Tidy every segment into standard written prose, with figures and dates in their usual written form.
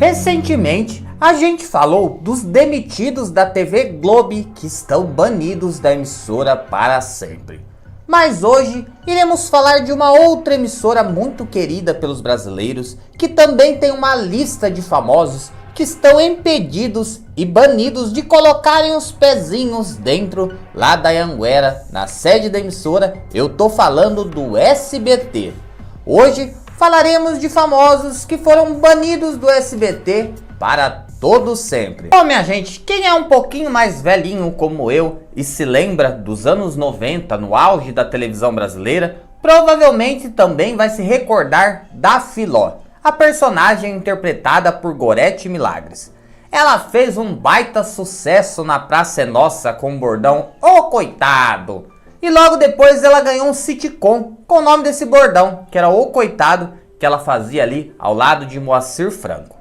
Recentemente, a gente falou dos demitidos da TV Globo que estão banidos da emissora para sempre. Mas hoje iremos falar de uma outra emissora muito querida pelos brasileiros, que também tem uma lista de famosos que estão impedidos e banidos de colocarem os pezinhos dentro lá da Anhanguera, na sede da emissora. Eu tô falando do SBT. Hoje falaremos de famosos que foram banidos do SBT para todo sempre. Bom, minha gente, quem é um pouquinho mais velhinho como eu e se lembra dos anos 90, no auge da televisão brasileira, provavelmente também vai se recordar da Filó, a personagem interpretada por Gorete Milagres. Ela fez um baita sucesso na Praça é Nossa com o bordão "Ô coitado!". E logo depois ela ganhou um sitcom com o nome desse bordão, que era "Ô coitado", que ela fazia ali ao lado de Moacir Franco.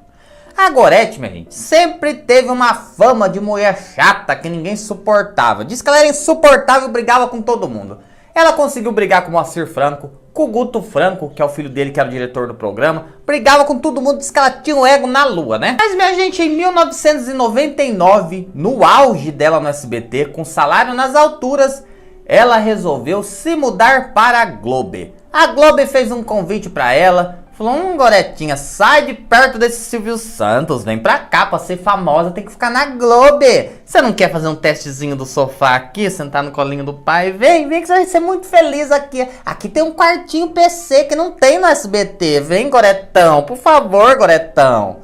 A Gorete, minha gente, sempre teve uma fama de mulher chata que ninguém suportava. Diz que ela era insuportável e brigava com todo mundo. Ela conseguiu brigar com o Moacir Franco, com o Guto Franco, que é o filho dele, que era o diretor do programa. Brigava com todo mundo, diz que ela tinha o ego na lua, né? Mas, minha gente, em 1999, no auge dela no SBT, com salário nas alturas, ela resolveu se mudar para a Globo. A Globo fez um convite para ela. Falou: Goretinha, sai de perto desse Silvio Santos, vem pra cá, pra ser famosa tem que ficar na Globo. Você não quer fazer um testezinho do sofá aqui, sentar no colinho do pai? Vem que você vai ser muito feliz aqui. Aqui tem um quartinho PC que não tem no SBT. Vem, Goretão, por favor, Goretão.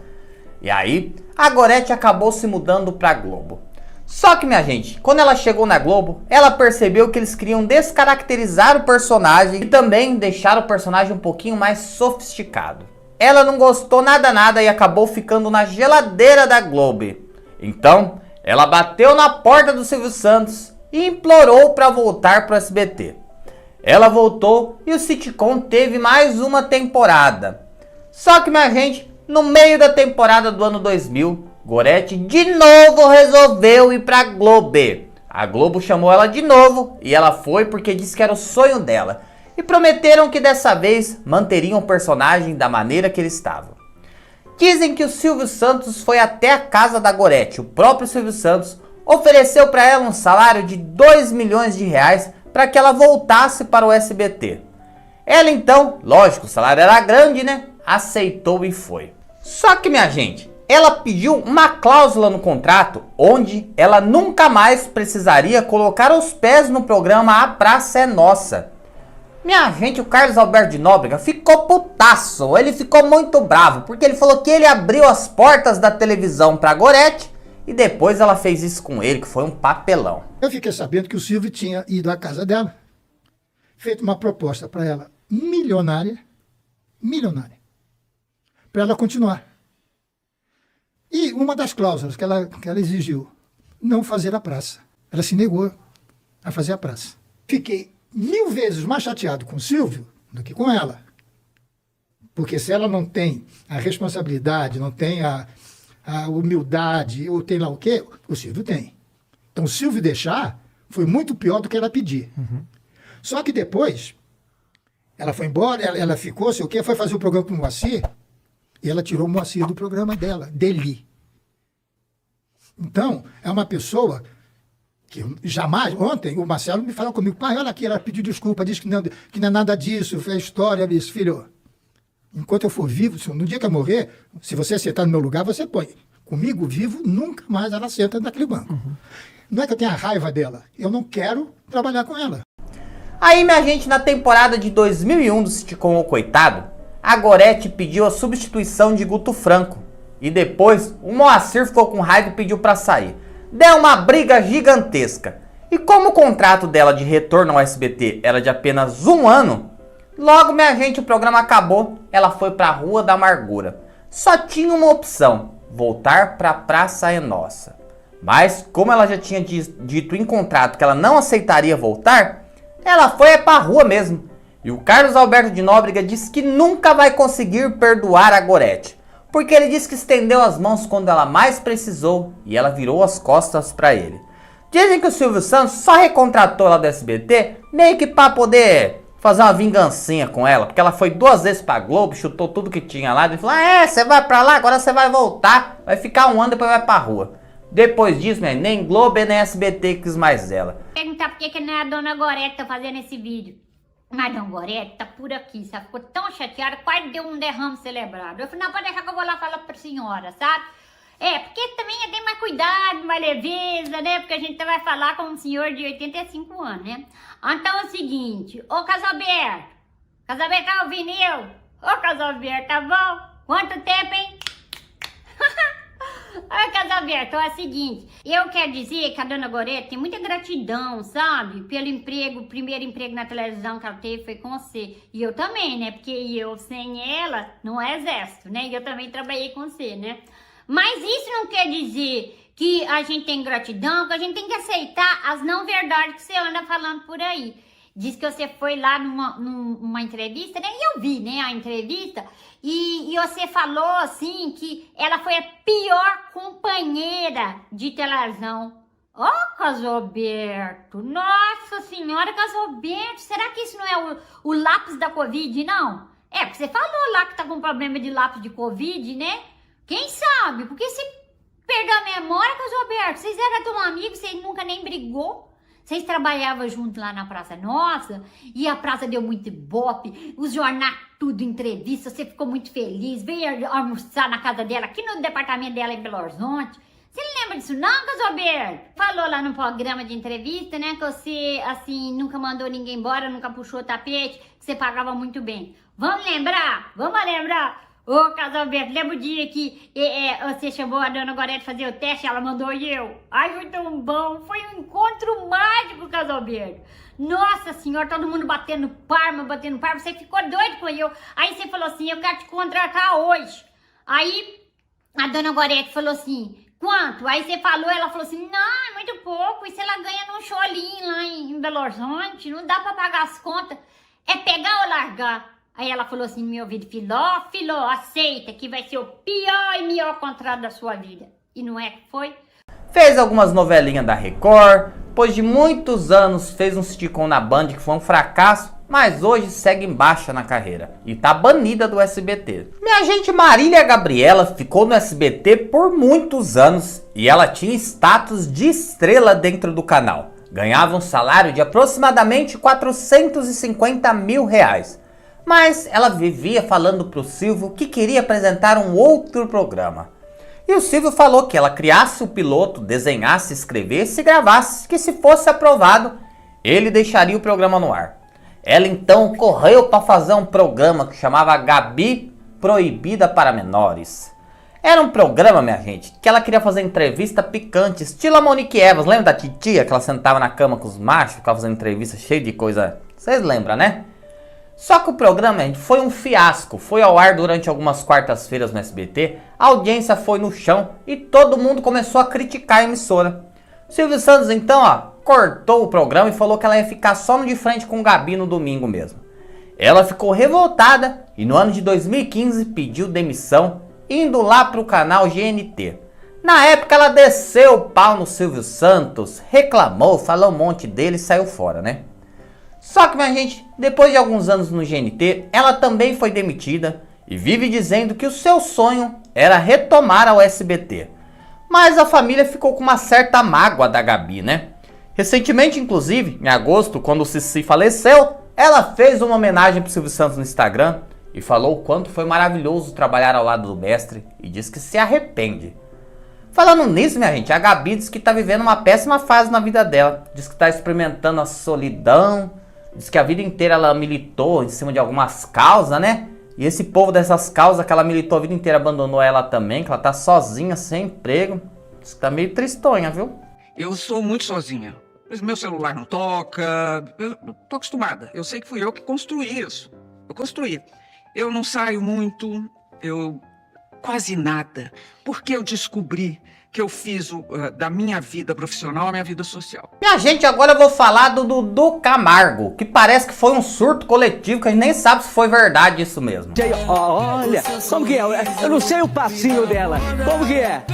E aí, a Gorete acabou se mudando pra Globo. Só que, minha gente, quando ela chegou na Globo, ela percebeu que eles queriam descaracterizar o personagem e também deixar o personagem um pouquinho mais sofisticado. Ela não gostou nada e acabou ficando na geladeira da Globo. Então, ela bateu na porta do Silvio Santos e implorou para voltar para o SBT. Ela voltou e o sitcom teve mais uma temporada. Só que, minha gente, no meio da temporada do ano 2000, Gorete de novo resolveu ir pra Globo. A Globo chamou ela de novo e ela foi porque disse que era o sonho dela. E prometeram que dessa vez manteriam o personagem da maneira que ele estava. Dizem que o Silvio Santos foi até a casa da Gorete. O próprio Silvio Santos ofereceu para ela um salário de 2 milhões de reais para que ela voltasse para o SBT. Ela então, lógico, o salário era grande, né? Aceitou e foi. Só que, minha gente, ela pediu uma cláusula no contrato onde ela nunca mais precisaria colocar os pés no programa A Praça é Nossa. Minha gente, o Carlos Alberto de Nóbrega ficou putaço, ele ficou muito bravo, porque ele falou que ele abriu as portas da televisão pra Gorete e depois ela fez isso com ele, que foi um papelão. Eu fiquei sabendo que o Silvio tinha ido à casa dela, feito uma proposta para ela milionária, para ela continuar. E uma das cláusulas que ela exigiu, não fazer a praça. Ela se negou a fazer a praça. Fiquei 1000 vezes mais chateado com o Silvio do que com ela. Porque se ela não tem a responsabilidade, não tem a humildade, ou tem lá o quê, o Silvio tem. Então o Silvio deixar foi muito pior do que ela pedir. Só que depois, ela foi embora, ela ficou, sei o quê, foi fazer o programa com o Moacir, e ela tirou o Moacir do programa dele. Então, é uma pessoa que jamais... Ontem, o Marcelo me falou comigo: pai, olha aqui, ela pediu desculpa, disse que não é nada disso, foi a história disso. Filho, enquanto eu for vivo, no dia que eu morrer, se você sentar no meu lugar, você põe. Comigo, vivo, nunca mais ela senta naquele banco. Não é que eu tenha raiva dela, eu não quero trabalhar com ela. Aí, minha gente, na temporada de 2001 do sitcom O Coitado, a Gorete pediu a substituição de Guto Franco. E depois, o Moacir ficou com raiva e pediu para sair. Deu uma briga gigantesca. E como o contrato dela de retorno ao SBT era de apenas 1 ano, logo, minha gente, o programa acabou. Ela foi para a Rua da Amargura. Só tinha uma opção: voltar para a Praça é Nossa. Mas, como ela já tinha dito em contrato que ela não aceitaria voltar, ela foi para a rua mesmo. E o Carlos Alberto de Nóbrega disse que nunca vai conseguir perdoar a Gorete, porque ele disse que estendeu as mãos quando ela mais precisou e ela virou as costas para ele. Dizem que o Silvio Santos só recontratou ela do SBT meio que para poder fazer uma vingancinha com ela, porque ela foi 2 vezes pra Globo, chutou tudo que tinha lá, e falou, você vai pra lá, agora você vai voltar, vai ficar um ano, depois vai pra rua. Depois disso, nem Globo nem SBT quis mais ela. Perguntar por que não é a Dona Gorete que tá fazendo esse vídeo. Mas Dona Gorete tá por aqui, sabe? Ficou tão chateada, quase deu um derrame cerebral. Eu falei, não, pode deixar que eu vou lá falar pra senhora, sabe? Porque também tem mais cuidado, mais leveza, né? Porque a gente vai falar com um senhor de 85 anos, né? Então é o seguinte, ô Casalberto tá ouvindo eu? Ô Casalberto, tá bom? Quanto tempo, hein? Ô Casalberto, é o seguinte, eu quero dizer que a Dona Gorete tem muita gratidão, sabe? Pelo emprego, o primeiro emprego na televisão que ela teve foi com você. E eu também, né? Porque eu sem ela, não é exército, né? E eu também trabalhei com você, né? Mas isso não quer dizer que a gente tem gratidão, que a gente tem que aceitar as não verdades que você anda falando por aí. Diz que você foi lá numa entrevista, né? E eu vi, né, a entrevista. E você falou, assim, que ela foi a pior companheira de televisão. Ó, Casalberto, nossa senhora, Casalberto, será que isso não é o lápis da Covid, não? Porque você falou lá que tá com problema de lápis de Covid, né? Quem sabe? Porque se perdeu a memória, Casalberto, vocês eram tão amigos, vocês nunca nem brigou. Vocês trabalhavam junto lá na Praça Nossa e a praça deu muito ibope, os jornais tudo entrevista, você ficou muito feliz, veio almoçar na casa dela, aqui no departamento dela em Belo Horizonte. Você não lembra disso não, Casalberto? Falou lá no programa de entrevista, né, que você, assim, nunca mandou ninguém embora, nunca puxou o tapete, que você pagava muito bem. Vamos lembrar? Vamos lembrar? Ô, Casalberto, lembra o dia que você chamou a Dona Gorete fazer o teste, ela mandou eu? Ai, foi tão bom, foi um encontro mágico, Casalberto. Nossa senhora, todo mundo batendo palma, você ficou doido com eu. Aí você falou assim, eu quero te contratar hoje. Aí a Dona Gorete falou assim, quanto? Aí você falou, ela falou assim, não, é muito pouco, isso ela ganha num cholinho lá em Belo Horizonte, não dá pra pagar as contas, é pegar ou largar. Aí ela falou assim no meu ouvido, Filó, aceita que vai ser o pior e melhor contrato da sua vida. E não é que foi? Fez algumas novelinhas da Record, depois de muitos anos fez um sitcom na Band que foi um fracasso, mas hoje segue em baixa na carreira e tá banida do SBT. Minha gente Marília Gabriela ficou no SBT por muitos anos e ela tinha status de estrela dentro do canal. Ganhava um salário de aproximadamente R$450 mil. Mas ela vivia falando pro Silvio que queria apresentar um outro programa. E o Silvio falou que ela criasse o piloto, desenhasse, escrevesse e gravasse, que se fosse aprovado, ele deixaria o programa no ar. Ela então correu para fazer um programa que chamava Gabi Proibida para Menores. Era um programa, minha gente, que ela queria fazer entrevista picante, estilo a Monique Evans. Lembra da titia que ela sentava na cama com os machos, ficava fazendo entrevista cheia de coisa? Vocês lembram, né? Só que o programa, gente, foi um fiasco. Foi ao ar durante algumas quartas-feiras no SBT, a audiência foi no chão e todo mundo começou a criticar a emissora. Silvio Santos então, cortou o programa e falou que ela ia ficar só no de frente com o Gabi no domingo mesmo. Ela ficou revoltada e no ano de 2015 pediu demissão, indo lá pro canal GNT. Na época ela desceu o pau no Silvio Santos, reclamou, falou um monte dele e saiu fora, né? Só que, minha gente, depois de alguns anos no GNT, ela também foi demitida e vive dizendo que o seu sonho era retomar ao SBT. Mas a família ficou com uma certa mágoa da Gabi, né? Recentemente, inclusive, em agosto, quando o Cici faleceu, ela fez uma homenagem pro Silvio Santos no Instagram e falou o quanto foi maravilhoso trabalhar ao lado do mestre e disse que se arrepende. Falando nisso, minha gente, a Gabi diz que tá vivendo uma péssima fase na vida dela. Diz que tá experimentando a solidão. Diz que a vida inteira ela militou em cima de algumas causas, né? E esse povo dessas causas que ela militou a vida inteira abandonou ela também, que ela tá sozinha, sem emprego. Diz que tá meio tristonha, viu? Eu sou muito sozinha. Mas meu celular não toca. Eu tô acostumada. Eu sei que fui eu que construí isso. Eu construí. Eu não saio muito. Eu quase nada. Porque eu descobri que eu fiz da minha vida profissional a minha vida social. Minha gente, agora eu vou falar do Dudu Camargo, que parece que foi um surto coletivo, que a gente nem sabe se foi verdade isso mesmo. Olha, como que é? Eu não sei o passinho dela. Como que é?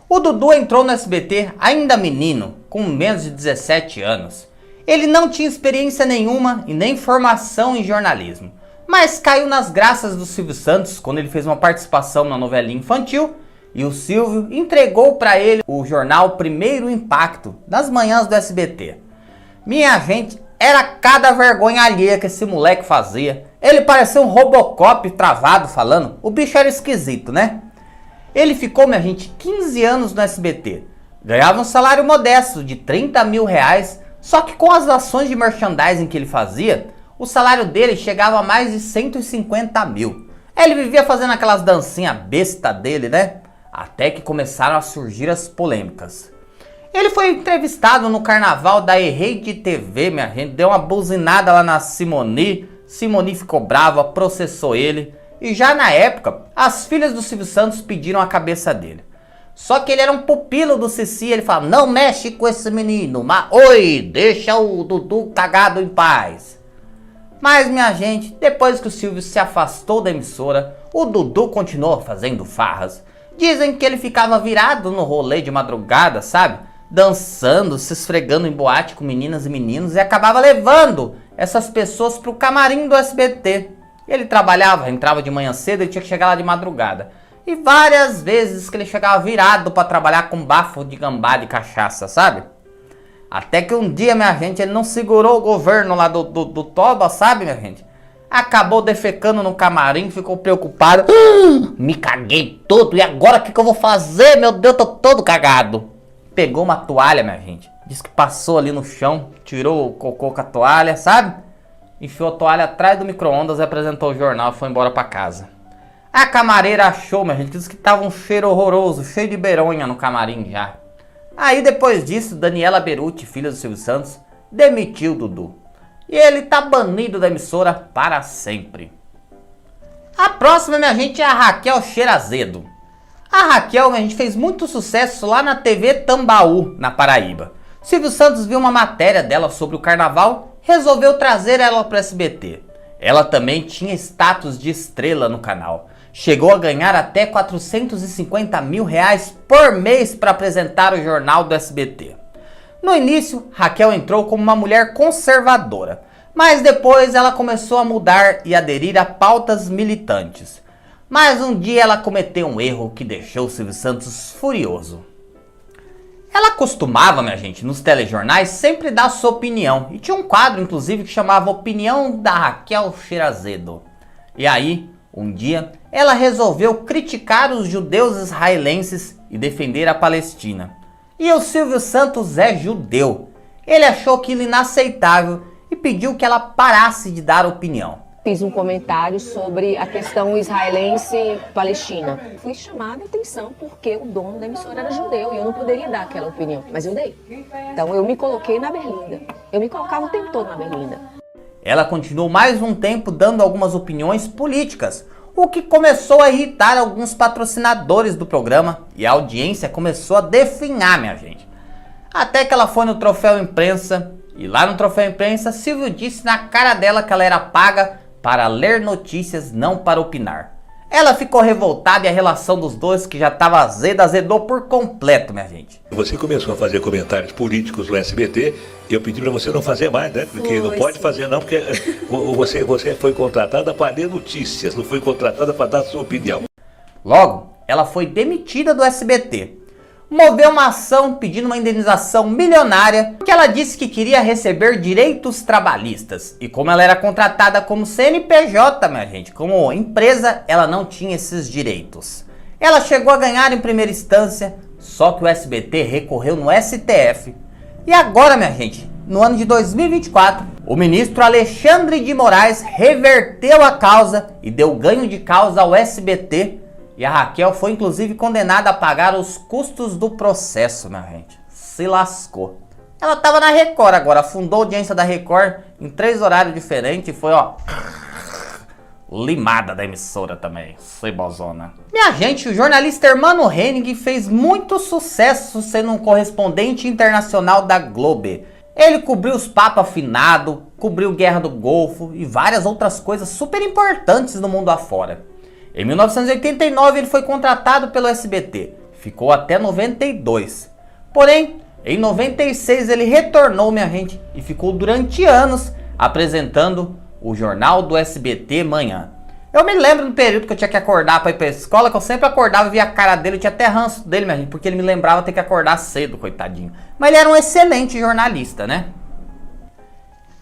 O Dudu entrou no SBT ainda menino, com menos de 17 anos. Ele não tinha experiência nenhuma e nem formação em jornalismo, mas caiu nas graças do Silvio Santos quando ele fez uma participação na novelinha infantil e o Silvio entregou para ele o jornal Primeiro Impacto, das manhãs do SBT. Minha gente, era cada vergonha alheia que esse moleque fazia. Ele parecia um Robocop travado falando. O bicho era esquisito, né? Ele ficou, minha gente, 15 anos no SBT. Ganhava um salário modesto de 30 mil reais. Só que com as ações de merchandising que ele fazia, o salário dele chegava a mais de 150 mil. Ele vivia fazendo aquelas dancinhas besta dele, né? Até que começaram a surgir as polêmicas. Ele foi entrevistado no carnaval da Rede TV, minha gente. Deu uma buzinada lá na Simone. Simone ficou brava, processou ele. E já na época, as filhas do Silvio Santos pediram a cabeça dele. Só que ele era um pupilo do Cici. Ele falava, não mexe com esse menino. Oi, deixa o Dudu cagado em paz. Mas, minha gente, depois que o Silvio se afastou da emissora, o Dudu continuou fazendo farras. Dizem que ele ficava virado no rolê de madrugada, sabe? Dançando, se esfregando em boate com meninas e meninos e acabava levando essas pessoas pro camarim do SBT. Ele trabalhava, entrava de manhã cedo e tinha que chegar lá de madrugada. E várias vezes que ele chegava virado para trabalhar com bafo de gambá de cachaça, sabe? Até que um dia, minha gente, ele não segurou o governo lá do Toba, sabe, minha gente? Acabou defecando no camarim, ficou preocupado. Me caguei todo, e agora o que eu vou fazer? Meu Deus, eu tô todo cagado. Pegou uma toalha, minha gente. Disse que passou ali no chão, tirou o cocô com a toalha, sabe? Enfiou a toalha atrás do micro-ondas e apresentou o jornal e foi embora pra casa. A camareira achou, minha gente, disse que tava um cheiro horroroso, cheio de beronha no camarim já. Aí depois disso, Daniela Beruti, filha do Silvio Santos, demitiu o Dudu. E ele tá banido da emissora para sempre. A próxima, minha gente, é a Raquel Sherazado. A Raquel, a gente fez muito sucesso lá na TV Tambaú, na Paraíba. Silvio Santos viu uma matéria dela sobre o carnaval, resolveu trazer ela para o SBT. Ela também tinha status de estrela no canal. Chegou a ganhar até 450 mil reais por mês para apresentar o jornal do SBT. No início, Raquel entrou como uma mulher conservadora, mas depois ela começou a mudar e aderir a pautas militantes. Mas um dia ela cometeu um erro que deixou o Silvio Santos furioso. Ela costumava, minha gente, nos telejornais sempre dar sua opinião. E tinha um quadro, inclusive, que chamava Opinião da Raquel Sherazado. E aí, um dia, ela resolveu criticar os judeus israelenses e defender a Palestina. E o Silvio Santos é judeu. Ele achou aquilo inaceitável e pediu que ela parasse de dar opinião. Fiz um comentário sobre a questão israelense-palestina. Fui chamada a atenção porque o dono da emissora era judeu e eu não poderia dar aquela opinião, mas eu dei. Então eu me coloquei na berlinda. Eu me colocava o tempo todo na berlinda. Ela continuou mais um tempo dando algumas opiniões políticas, o que começou a irritar alguns patrocinadores do programa e a audiência começou a definhar, minha gente. Até que ela foi no Troféu Imprensa e lá no Troféu Imprensa, Silvio disse na cara dela que ela era paga para ler notícias, não para opinar. Ela ficou revoltada e a relação dos dois, que já estava azeda, azedou por completo, minha gente. Você começou a fazer comentários políticos no SBT e eu pedi para você não fazer mais, né? Porque não pode fazer não, porque você foi contratada para ler notícias, não foi contratada para dar sua opinião. Logo, ela foi demitida do SBT. Moveu uma ação pedindo uma indenização milionária porque ela disse que queria receber direitos trabalhistas. E como ela era contratada como CNPJ, minha gente, como empresa, ela não tinha esses direitos. Ela chegou a ganhar em primeira instância, só que o SBT recorreu no STF. E agora, minha gente, no ano de 2024, o ministro Alexandre de Moraes reverteu a causa e deu ganho de causa ao SBT. E a Raquel foi inclusive condenada a pagar os custos do processo, minha gente. Se lascou. Ela tava na Record agora, fundou a audiência da Record em 3 horários diferentes e foi, ó, limada da emissora também, cebozona. Minha gente, o jornalista Hermano Henning fez muito sucesso sendo um correspondente internacional da Globo. Ele cobriu os papos afinados, cobriu Guerra do Golfo e várias outras coisas super importantes no mundo afora. Em 1989 ele foi contratado pelo SBT, ficou até 92. Porém, Em 96 ele retornou, minha gente, e ficou durante anos apresentando o Jornal do SBT Manhã. Eu me lembro no período que eu tinha que acordar para ir pra escola, que eu sempre acordava e via a cara dele, eu tinha até ranço dele, minha gente, porque ele me lembrava ter que acordar cedo, coitadinho. Mas ele era um excelente jornalista, né?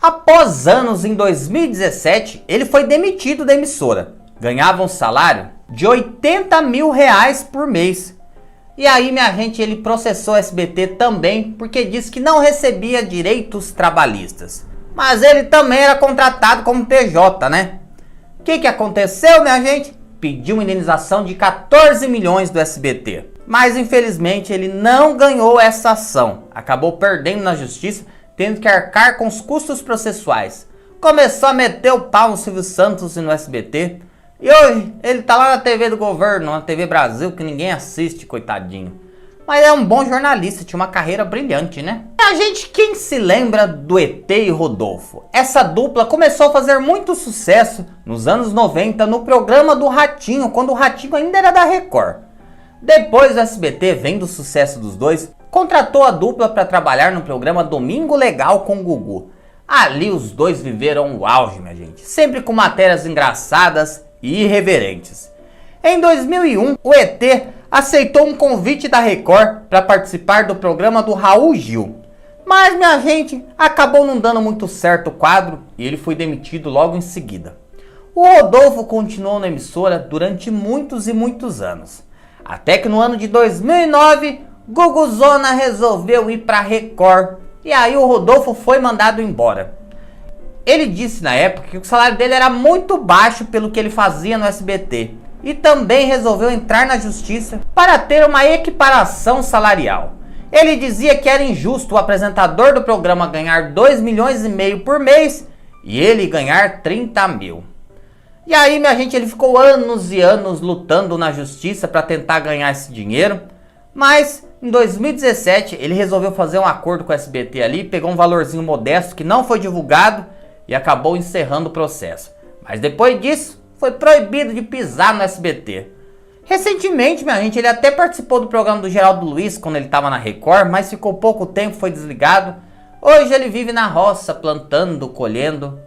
Após anos, em 2017, ele foi demitido da emissora. Ganhava um salário de R$80 mil por mês. E aí, minha gente, ele processou o SBT também, porque disse que não recebia direitos trabalhistas. Mas ele também era contratado como PJ, né? O que aconteceu, minha gente? Pediu uma indenização de 14 milhões do SBT. Mas, infelizmente, ele não ganhou essa ação. Acabou perdendo na justiça, tendo que arcar com os custos processuais. Começou a meter o pau no Silvio Santos e no SBT. E hoje ele tá lá na TV do governo, na TV Brasil, que ninguém assiste, coitadinho. Mas é um bom jornalista, tinha uma carreira brilhante, né? A gente, quem se lembra do ET e Rodolfo? Essa dupla começou a fazer muito sucesso nos anos 90 no programa do Ratinho, quando o Ratinho ainda era da Record. Depois o SBT, vendo o sucesso dos dois, contratou a dupla para trabalhar no programa Domingo Legal com o Gugu. Ali os dois viveram o auge, minha gente, sempre com matérias engraçadas e irreverentes. Em 2001, o ET aceitou um convite da Record para participar do programa do Raul Gil. Mas, minha gente, acabou não dando muito certo o quadro e ele foi demitido logo em seguida. O Rodolfo continuou na emissora durante muitos e muitos anos. Até que no ano de 2009, Guguzona resolveu ir para Record e aí o Rodolfo foi mandado embora. Ele disse na época que o salário dele era muito baixo pelo que ele fazia no SBT e também resolveu entrar na justiça para ter uma equiparação salarial. Ele dizia que era injusto o apresentador do programa ganhar 2,5 milhões por mês e ele ganhar 30 mil. E aí, minha gente, ele ficou anos e anos lutando na justiça para tentar ganhar esse dinheiro, mas em 2017 ele resolveu fazer um acordo com o SBT ali, pegou um valorzinho modesto que não foi divulgado e acabou encerrando o processo. Mas depois disso, foi proibido de pisar no SBT. Recentemente, minha gente, ele até participou do programa do Geraldo Luiz quando ele estava na Record, mas ficou pouco tempo, foi desligado. Hoje ele vive na roça, plantando, colhendo.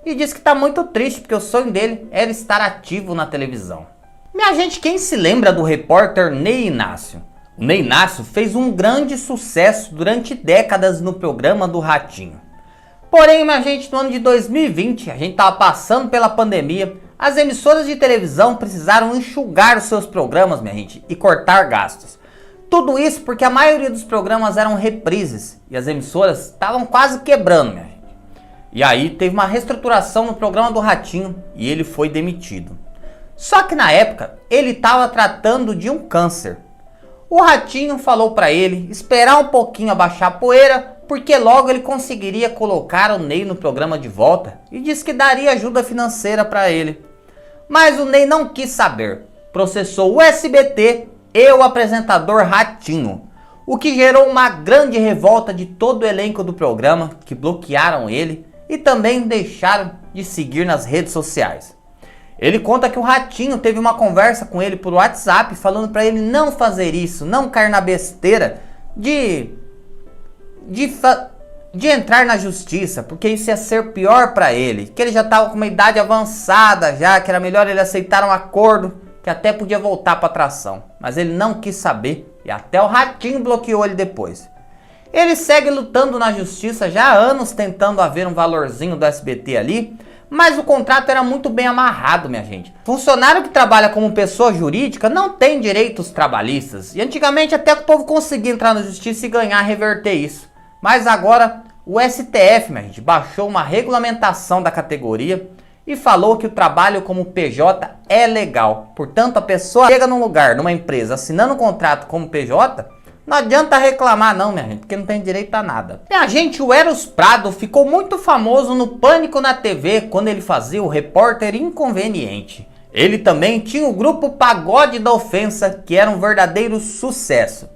E diz que está muito triste, porque o sonho dele era estar ativo na televisão. Minha gente, quem se lembra do repórter Ney Inácio? O Ney Inácio fez um grande sucesso durante décadas no programa do Ratinho. Porém, minha gente, no ano de 2020, a gente estava passando pela pandemia, as emissoras de televisão precisaram enxugar os seus programas, minha gente, e cortar gastos. Tudo isso porque a maioria dos programas eram reprises e as emissoras estavam quase quebrando, minha gente. E aí teve uma reestruturação no programa do Ratinho e ele foi demitido. Só que na época ele estava tratando de um câncer. O Ratinho falou para ele esperar um pouquinho abaixar a poeira, porque logo ele conseguiria colocar o Ney no programa de volta e disse que daria ajuda financeira para ele. Mas o Ney não quis saber, processou o SBT e o apresentador Ratinho, o que gerou uma grande revolta de todo o elenco do programa, que bloquearam ele e também deixaram de seguir nas redes sociais. Ele conta que o Ratinho teve uma conversa com ele por WhatsApp, falando para ele não fazer isso, não cair na besteira de entrar na justiça, porque isso ia ser pior para ele, que ele já estava com uma idade avançada já, que era melhor ele aceitar um acordo, que até podia voltar para atração. Mas ele não quis saber e até o Ratinho bloqueou ele depois. Ele segue lutando na justiça já há anos, tentando haver um valorzinho do SBT ali, mas o contrato era muito bem amarrado, minha gente. Funcionário que trabalha como pessoa jurídica não tem direitos trabalhistas, e antigamente até que o povo conseguia entrar na justiça e ganhar, reverter isso. Mas agora o STF, minha gente, baixou uma regulamentação da categoria e falou que o trabalho como PJ é legal. Portanto, a pessoa chega num lugar, numa empresa, assinando um contrato como PJ, não adianta reclamar não, minha gente, porque não tem direito a nada. Minha gente, o Eros Prado ficou muito famoso no Pânico na TV quando ele fazia o repórter inconveniente. Ele também tinha o grupo Pagode da Ofensa, que era um verdadeiro sucesso.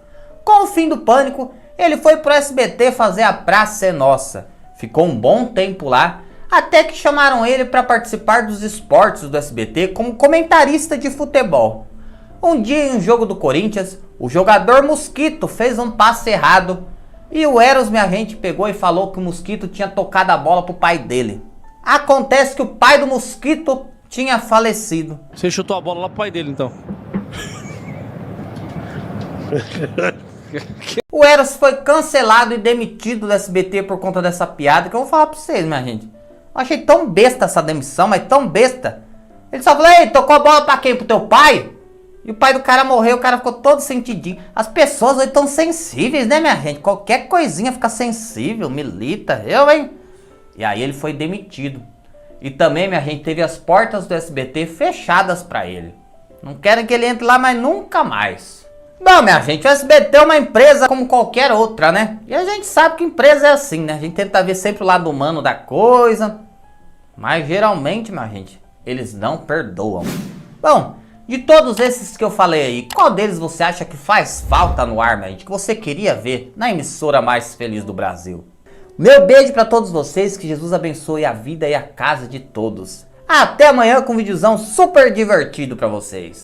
Com o fim do Pânico, ele foi pro SBT fazer a Praça é Nossa. Ficou um bom tempo lá, até que chamaram ele para participar dos esportes do SBT como comentarista de futebol. Um dia em um jogo do Corinthians, o jogador Mosquito fez um passe errado E o Eros, minha gente, pegou e falou que o Mosquito tinha tocado a bola pro pai dele. Acontece que o pai do Mosquito tinha falecido. Você chutou a bola lá pro pai dele, então? O Eros foi cancelado e demitido do SBT por conta dessa piada, que eu vou falar pra vocês, minha gente. Eu achei tão besta essa demissão, mas tão besta. Ele só falou, ei, tocou a bola pra quem? Pro teu pai? E o pai do cara morreu, o cara ficou todo sentidinho. As pessoas hoje tão sensíveis, né, minha gente? Qualquer coisinha fica sensível, milita, hein? E aí ele foi demitido. E também, minha gente, teve as portas do SBT fechadas pra ele. Não querem que ele entre lá, mas nunca mais. Bom, minha gente, o SBT é uma empresa como qualquer outra, né? E a gente sabe que empresa é assim, né? A gente tenta ver sempre o lado humano da coisa. Mas geralmente, minha gente, eles não perdoam. Bom, de todos esses que eu falei aí, qual deles você acha que faz falta no ar, minha gente? Que você queria ver na emissora mais feliz do Brasil? Meu beijo pra todos vocês, que Jesus abençoe a vida e a casa de todos. Até amanhã com um videozão super divertido pra vocês.